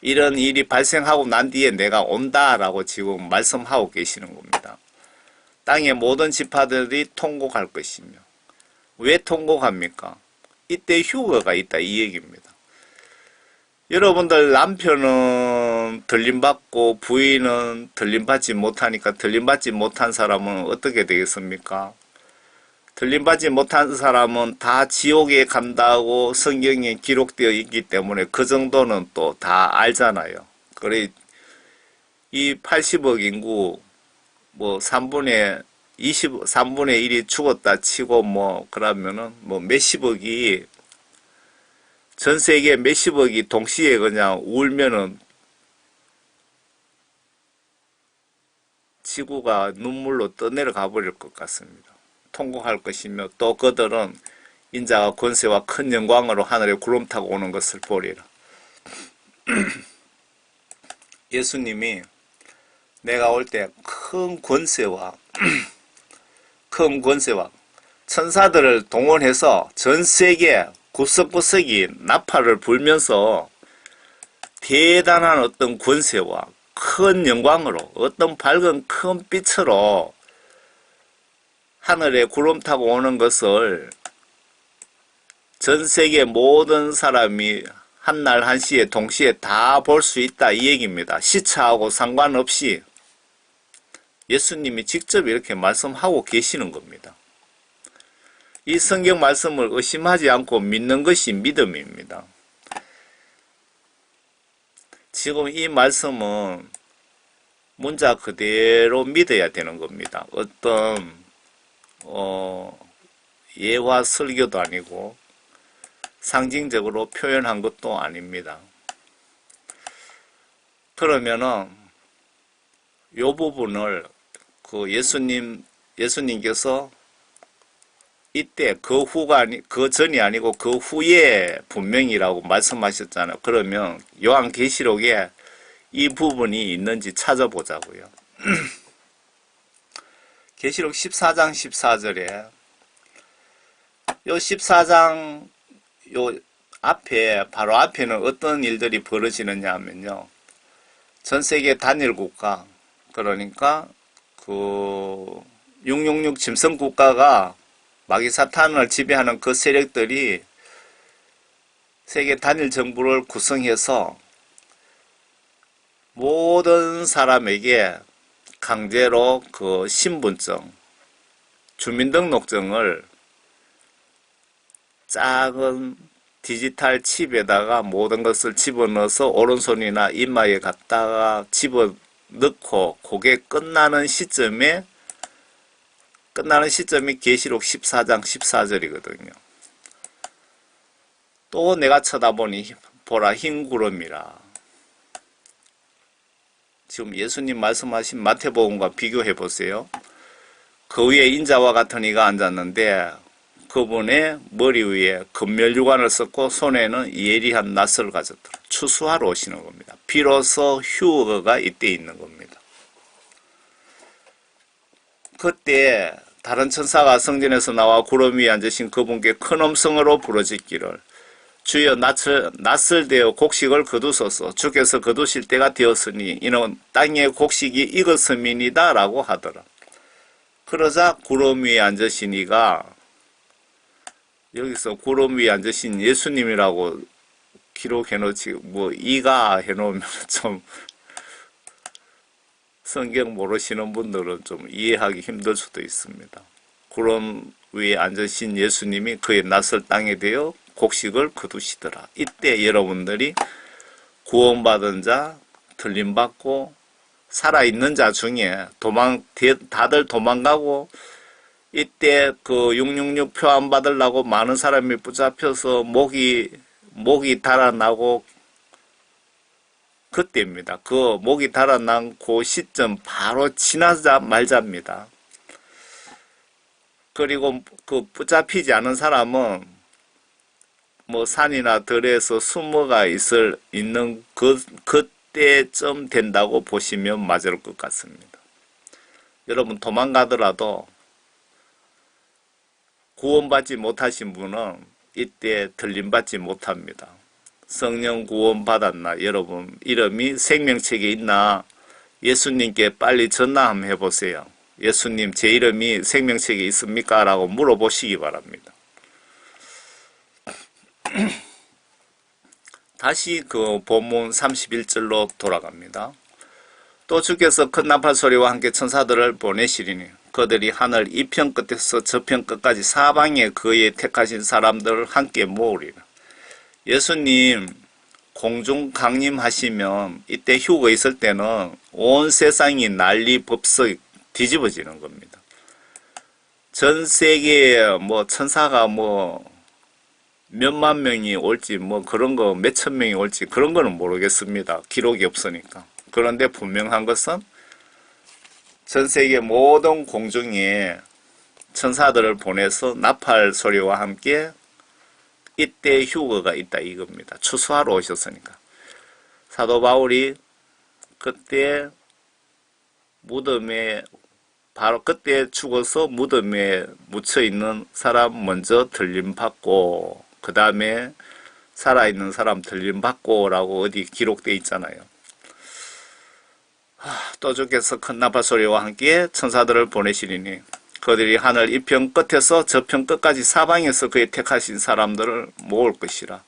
이런 일이 발생하고 난 뒤에 내가 온다라고 지금 말씀하고 계시는 겁니다. 땅의 모든 지파들이 통곡할 것이며 왜 통곡합니까? 이때 휴거가 있다 이 얘기입니다. 여러분들 남편은 들림받고 부인은 들림받지 못하니까 들림받지 못한 사람은 어떻게 되겠습니까? 들림받지 못한 사람은 다 지옥에 간다고 성경에 기록되어 있기 때문에 그 정도는 또 다 알잖아요. 그래 이 80억 인구 뭐 3분의 1이 죽었다 치고 뭐 그러면은 뭐 몇십억이 전 세계 몇십억이 동시에 그냥 울면은 지구가 눈물로 떠내려가 버릴 것 같습니다. 통곡할 것이며 또 그들은 인자가 권세와 큰 영광으로 하늘에 구름 타고 오는 것을 보리라. 예수님이 내가 올 때 큰 권세와 천사들을 동원해서 전 세계 구석구석이 나팔을 불면서 대단한 어떤 권세와 큰 영광으로 어떤 밝은 큰 빛으로 하늘에 구름 타고 오는 것을 전 세계 모든 사람이 한날 한시에 동시에 다 볼 수 있다 이 얘기입니다. 시차하고 상관없이 예수님이 직접 이렇게 말씀하고 계시는 겁니다. 이 성경 말씀을 의심하지 않고 믿는 것이 믿음입니다. 지금 이 말씀은 문자 그대로 믿어야 되는 겁니다. 어떤 예화 설교도 아니고 상징적으로 표현한 것도 아닙니다. 그러면은 요 부분을 그 예수님께서 이때 그 후가 그 전이 아니고 그 후에 분명이라고 말씀하셨잖아요. 그러면 요한계시록에 이 부분이 있는지 찾아보자고요. 계시록 14장 14절에 요 14장 요 앞에 바로 앞에는 어떤 일들이 벌어지느냐 하면요. 전 세계 단일 국가 그러니까 그 666 짐승 국가가 마귀사탄을 지배하는 그 세력들이 세계 단일 정부를 구성해서 모든 사람에게 강제로 그 신분증, 주민등록증을 작은 디지털 칩에다가 모든 것을 집어넣어서 오른손이나 이마에 갖다가 집어넣고 그게 끝나는 시점이 계시록 14장 14절이거든요. 또 내가 쳐다보니 보라 흰 구름이라. 지금 예수님 말씀하신 마태복음과 비교해 보세요. 그 위에 인자와 같은 이가 앉았는데 그분의 머리 위에 금멸유관을 썼고 손에는 예리한 낫을 가졌더라. 추수하러 오시는 겁니다. 비로소 휴거가 이때 있는 겁니다. 그때 다른 천사가 성전에서 나와 구름 위에 앉으신 그분께 큰 음성으로 부르짖기를 주여 낫을 대어 곡식을 거두소서. 주께서 거두실 때가 되었으니 이는 땅의 곡식이 익었음이니이다 라고 하더라. 그러자 구름 위에 앉으신 이가 여기서 구름 위에 앉으신 예수님이라고 기록해놓지 뭐 이가 해놓으면 좀 성경 모르시는 분들은 좀 이해하기 힘들 수도 있습니다. 구름 위에 앉으신 예수님이 그의 낯설 땅에 대어 곡식을 거두시더라. 이때 여러분들이 구원받은 자, 틀림받고 살아있는 자 중에 다들 도망가고 이때 그 666 표 안 받으려고 많은 사람이 붙잡혀서 목이 달아나고 그때입니다. 그 목이 달아난 그 시점 바로 지나자 말자입니다. 그리고 그 붙잡히지 않은 사람은 뭐 산이나 들에서 숨어가 있는 그때쯤 된다고 보시면 맞을 것 같습니다. 여러분 도망가더라도 구원받지 못하신 분은 이때 들림받지 못합니다. 성령 구원받았나? 여러분 이름이 생명책에 있나? 예수님께 빨리 전화 한번 해보세요. 예수님 제 이름이 생명책에 있습니까? 라고 물어보시기 바랍니다. 다시 그 본문 31절로 돌아갑니다. 또 주께서 큰 나팔 소리와 함께 천사들을 보내시리니 그들이 하늘 이편 끝에서 저편 끝까지 사방에 그의 택하신 사람들을 함께 모으리라. 예수님 공중 강림하시면 이때 휴거 있을 때는 온 세상이 난리 법석 뒤집어지는 겁니다. 전 세계에 뭐 천사가 뭐 몇만 명이 올지 뭐 그런 거 몇천 명이 올지 그런 거는 모르겠습니다. 기록이 없으니까. 그런데 분명한 것은 전 세계 모든 공중에 천사들을 보내서 나팔 소리와 함께 이때 휴거가 있다 이겁니다. 추수하러 오셨으니까. 사도 바울이 그때 무덤에 바로 그때 죽어서 무덤에 묻혀 있는 사람 먼저 들림받고 그 다음에 살아있는 사람 들림받고 라고 어디 기록되어 있잖아요. 또 주께서 큰 나팔 소리와 함께 천사들을 보내시리니 그들이 하늘 이편 끝에서 저편 끝까지 사방에서 그의 택하신 사람들을 모을 것이라.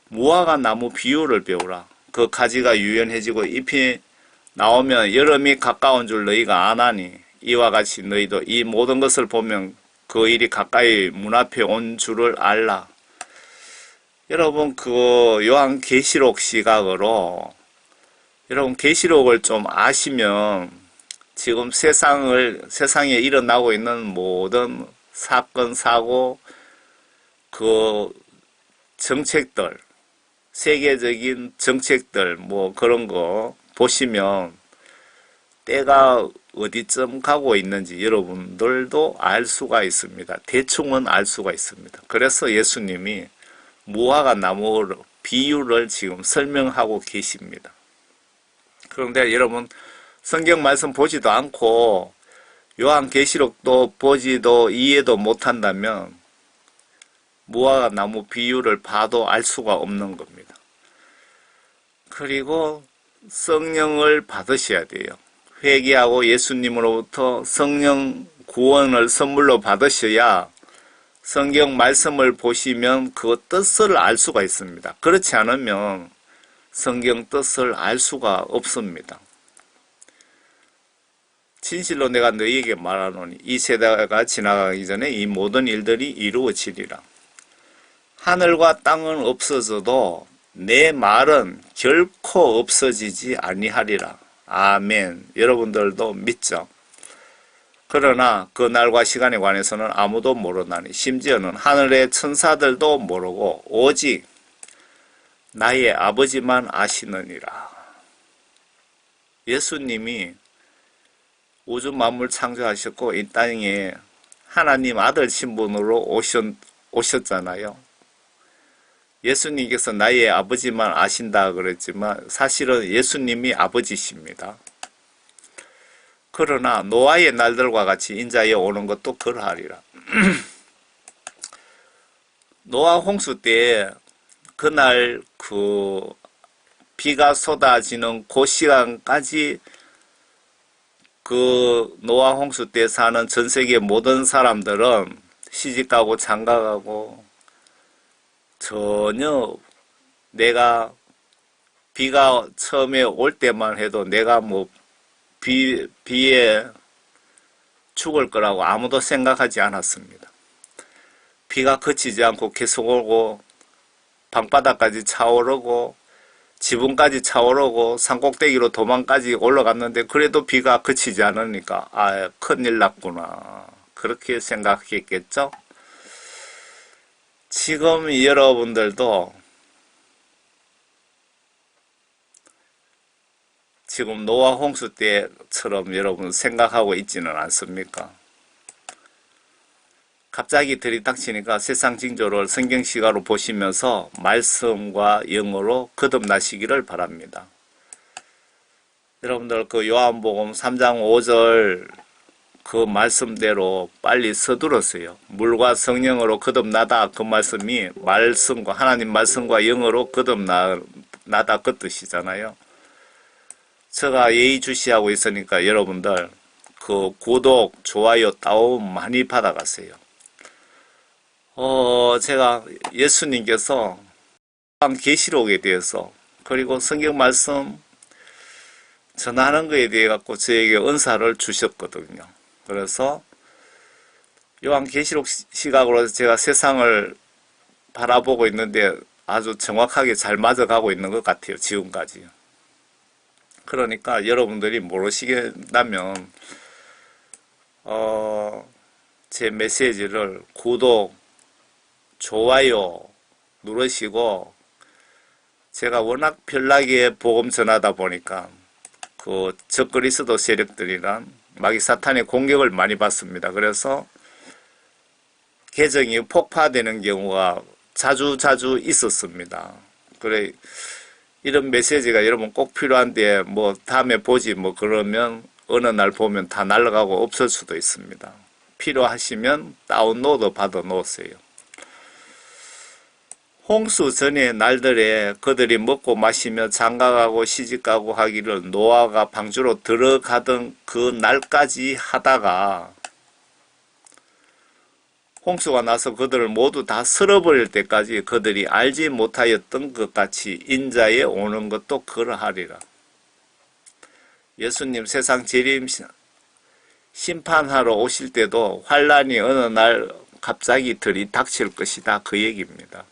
무화과 나무 비유를 배우라. 그 가지가 유연해지고 잎이 나오면 여름이 가까운 줄 너희가 아나니 이와 같이 너희도 이 모든 것을 보면 그 일이 가까이 문 앞에 온 줄을 알라. 여러분 그 요한계시록 시각으로 여러분 계시록을 좀 아시면 지금 세상에 일어나고 있는 모든 사건 사고 그 정책들 세계적인 정책들 뭐 그런 거 보시면 때가 어디쯤 가고 있는지 여러분들도 알 수가 있습니다. 대충은 알 수가 있습니다. 그래서 예수님이 무화과 나무 비유를 지금 설명하고 계십니다. 그런데 여러분 성경 말씀 보지도 않고 요한계시록도 보지도 이해도 못한다면 무화과 나무 비유를 봐도 알 수가 없는 겁니다. 그리고 성령을 받으셔야 돼요. 회개하고 예수님으로부터 성령 구원을 선물로 받으셔야 성경 말씀을 보시면 그 뜻을 알 수가 있습니다. 그렇지 않으면 성경 뜻을 알 수가 없습니다. 진실로 내가 너희에게 말하노니 이 세대가 지나가기 전에 이 모든 일들이 이루어지리라. 하늘과 땅은 없어져도 내 말은 결코 없어지지 아니하리라. 아멘. 여러분들도 믿죠? 그러나 그 날과 시간에 관해서는 아무도 모르나니 심지어는 하늘의 천사들도 모르고 오직 나의 아버지만 아시느니라. 예수님이 우주 만물 창조하셨고 이 땅에 하나님 아들 신분으로 오셨잖아요. 예수님께서 나의 아버지만 아신다 그랬지만 사실은 예수님이 아버지십니다. 그러나 노아의 날들과 같이 인자에 오는 것도 그러하리라. 노아 홍수 때 그날 비가 쏟아지는 그 시간까지 그 노아 홍수 때 사는 전 세계 모든 사람들은 시집가고 장가가고 전혀 내가 비가 처음에 올 때만 해도 내가 비에 죽을 거라고 아무도 생각하지 않았습니다. 비가 그치지 않고 계속 오고 방바닥까지 차오르고 지붕까지 차오르고 산꼭대기로 도망까지 올라갔는데 그래도 비가 그치지 않으니까 큰일 났구나 그렇게 생각했겠죠. 지금 여러분들도 지금 노아 홍수 때처럼 여러분 생각하고 있지는 않습니까? 갑자기 들이닥치니까 세상 징조를 성경 시각으로 보시면서 말씀과 영어로 거듭나시기를 바랍니다. 여러분들 그 요한복음 3장 5절 그 말씀대로 빨리 서두르세요. 물과 성령으로 거듭나다 그 말씀이 말씀과 하나님 말씀과 영어로 거듭나다 그 뜻이잖아요. 제가 예의주시하고 있으니까 여러분들 그 구독, 좋아요, 다운 많이 받아가세요. 제가 예수님께서 계시록에 대해서 그리고 성경 말씀 전하는 것에 대해 갖고 저에게 은사를 주셨거든요. 그래서 요한계시록 시각으로 제가 세상을 바라보고 있는데 아주 정확하게 잘 맞아가고 있는 것 같아요. 지금까지. 그러니까 여러분들이 모르시겠다면 제 메시지를 구독, 좋아요 누르시고 제가 워낙 편하게 복음 전하다 보니까 그 적그리스도 세력들이란 마귀 사탄의 공격을 많이 받습니다. 그래서 계정이 폭파되는 경우가 자주 있었습니다. 그래 이런 메시지가 여러분 꼭 필요한데 다음에 보지 그러면 어느 날 보면 다 날아가고 없을 수도 있습니다. 필요하시면 다운로드 받아 놓으세요. 홍수 전의 날들에 그들이 먹고 마시며 장가가고 시집가고 하기를 노아가 방주로 들어가던 그 날까지 하다가 홍수가 나서 그들을 모두 다 쓸어버릴 때까지 그들이 알지 못하였던 것 같이 인자에 오는 것도 그러하리라. 예수님 세상 재림 심판하러 오실 때도 환란이 어느 날 갑자기 들이닥칠 것이다 그 얘기입니다.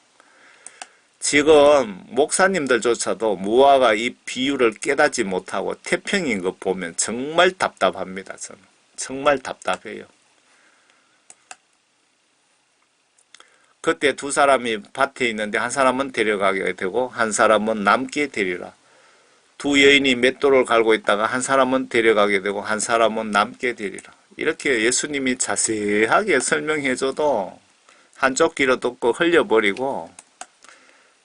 지금 목사님들조차도 무화과 이 비유를 깨닫지 못하고 태평인 것 보면 정말 답답합니다. 저는 정말 답답해요. 그때 두 사람이 밭에 있는데 한 사람은 데려가게 되고 한 사람은 남게 되리라. 두 여인이 맷돌을 갈고 있다가 한 사람은 데려가게 되고 한 사람은 남게 되리라. 이렇게 예수님이 자세하게 설명해줘도 한쪽 귀로 듣고 흘려버리고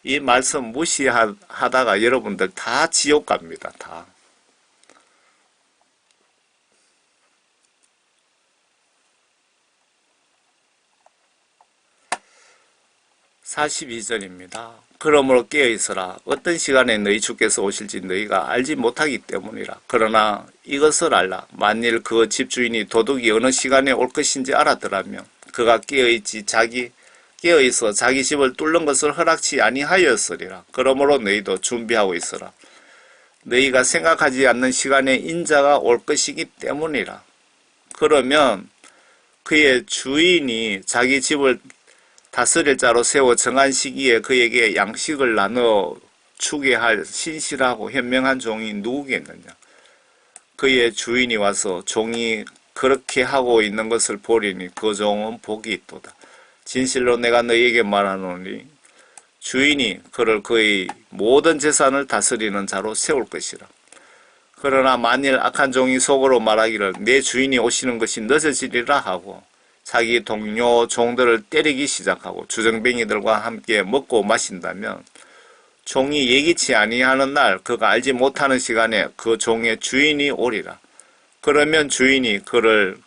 이 말씀 무시하다가 여러분들 다 지옥 갑니다. 다. 42절입니다. 그러므로 깨어있으라. 어떤 시간에 너희 주께서 오실지 너희가 알지 못하기 때문이라. 그러나 이것을 알라. 만일 그 집주인이 도둑이 어느 시간에 올 것인지 알았더라면 그가 깨어있어 자기 집을 뚫는 것을 허락치 아니하였으리라. 그러므로 너희도 준비하고 있으라. 너희가 생각하지 않는 시간에 인자가 올 것이기 때문이라. 그러면 그의 주인이 자기 집을 다스릴 자로 세워 정한 시기에 그에게 양식을 나눠 주게 할 신실하고 현명한 종이 누구겠느냐. 그의 주인이 와서 종이 그렇게 하고 있는 것을 보리니 그 종은 복이 있도다. 진실로 내가 너희에게 말하노니 주인이 그를 그의 모든 재산을 다스리는 자로 세울 것이라. 그러나 만일 악한 종이 속으로 말하기를 내 주인이 오시는 것이 늦어지리라 하고 자기 동료 종들을 때리기 시작하고 주정뱅이들과 함께 먹고 마신다면 종이 예기치 아니하는 날 그가 알지 못하는 시간에 그 종의 주인이 오리라. 그러면 주인이 그를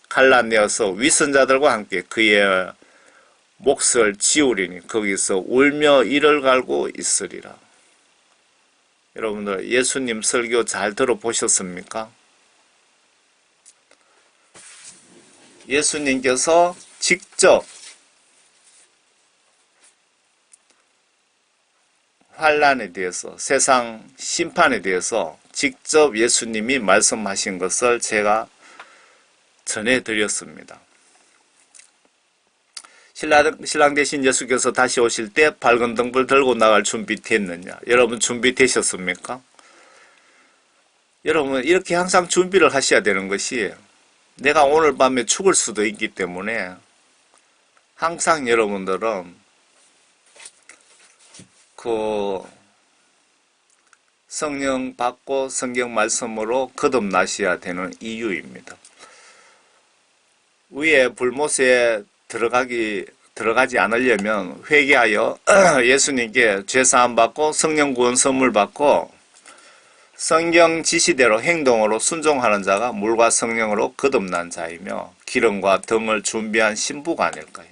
갈라내어서 위선자들과 함께 그의 몫을 지우리니 거기서 울며 이를 갈고 있으리라. 여러분들 예수님 설교 잘 들어보셨습니까? 예수님께서 직접 환난에 대해서 세상 심판에 대해서 직접 예수님이 말씀하신 것을 제가 전해드렸습니다. 신랑 대신 예수께서 다시 오실 때 밝은 등불 들고 나갈 준비 됐느냐? 여러분 준비되셨습니까? 여러분 이렇게 항상 준비를 하셔야 되는 것이 내가 오늘 밤에 죽을 수도 있기 때문에 항상 여러분들은 그 성령 받고 성경 말씀으로 거듭나셔야 되는 이유입니다. 위에 불못에 들어가지 않으려면 회개하여 예수님께 죄사함 받고 성령 구원 선물 받고 성경 지시대로 행동으로 순종하는 자가 물과 성령으로 거듭난 자이며 기름과 등을 준비한 신부가 아닐까요?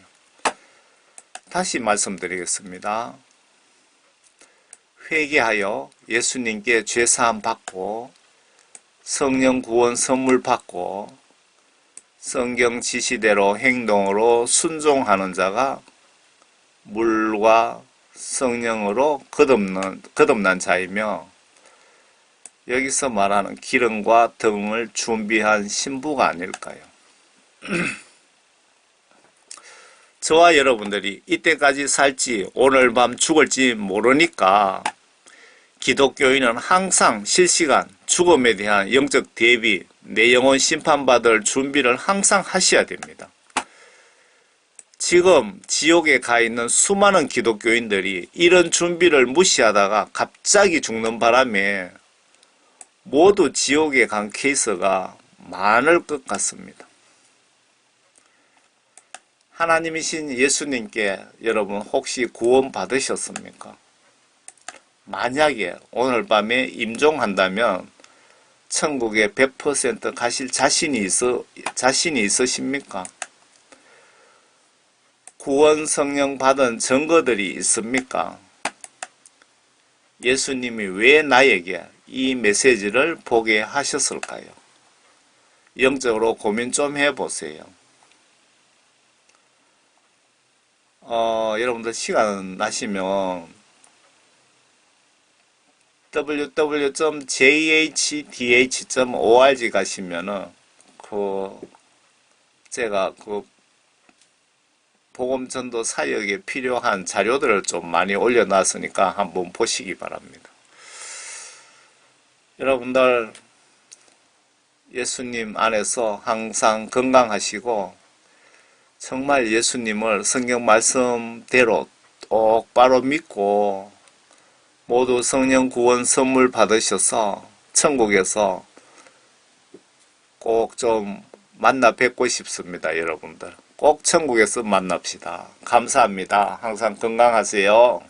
다시 말씀드리겠습니다. 회개하여 예수님께 죄사함 받고 성령 구원 선물 받고 성경 지시대로 행동으로 순종하는 자가 물과 성령으로 거듭난 자이며 여기서 말하는 기름과 등을 준비한 신부가 아닐까요? 저와 여러분들이 이때까지 살지 오늘 밤 죽을지 모르니까 기독교인은 항상 실시간 죽음에 대한 영적 대비, 내 영혼 심판받을 준비를 항상 하셔야 됩니다. 지금 지옥에 가 있는 수많은 기독교인들이 이런 준비를 무시하다가 갑자기 죽는 바람에 모두 지옥에 간 케이스가 많을 것 같습니다. 하나님이신 예수님께 여러분 혹시 구원 받으셨습니까? 만약에 오늘 밤에 임종한다면 천국에 100% 가실 자신이 있으십니까? 구원 성령 받은 증거들이 있습니까? 예수님이 왜 나에게 이 메시지를 보게 하셨을까요? 영적으로 고민 좀 해보세요. 여러분들 시간 나시면 www.jhdh.org 가시면은 제가 복음전도 사역에 필요한 자료들을 좀 많이 올려놨으니까 한번 보시기 바랍니다. 여러분들 예수님 안에서 항상 건강하시고 정말 예수님을 성경 말씀대로 똑바로 믿고 모두 성령 구원 선물 받으셔서 천국에서 꼭 좀 만나 뵙고 싶습니다. 여러분들 꼭 천국에서 만납시다. 감사합니다. 항상 건강하세요.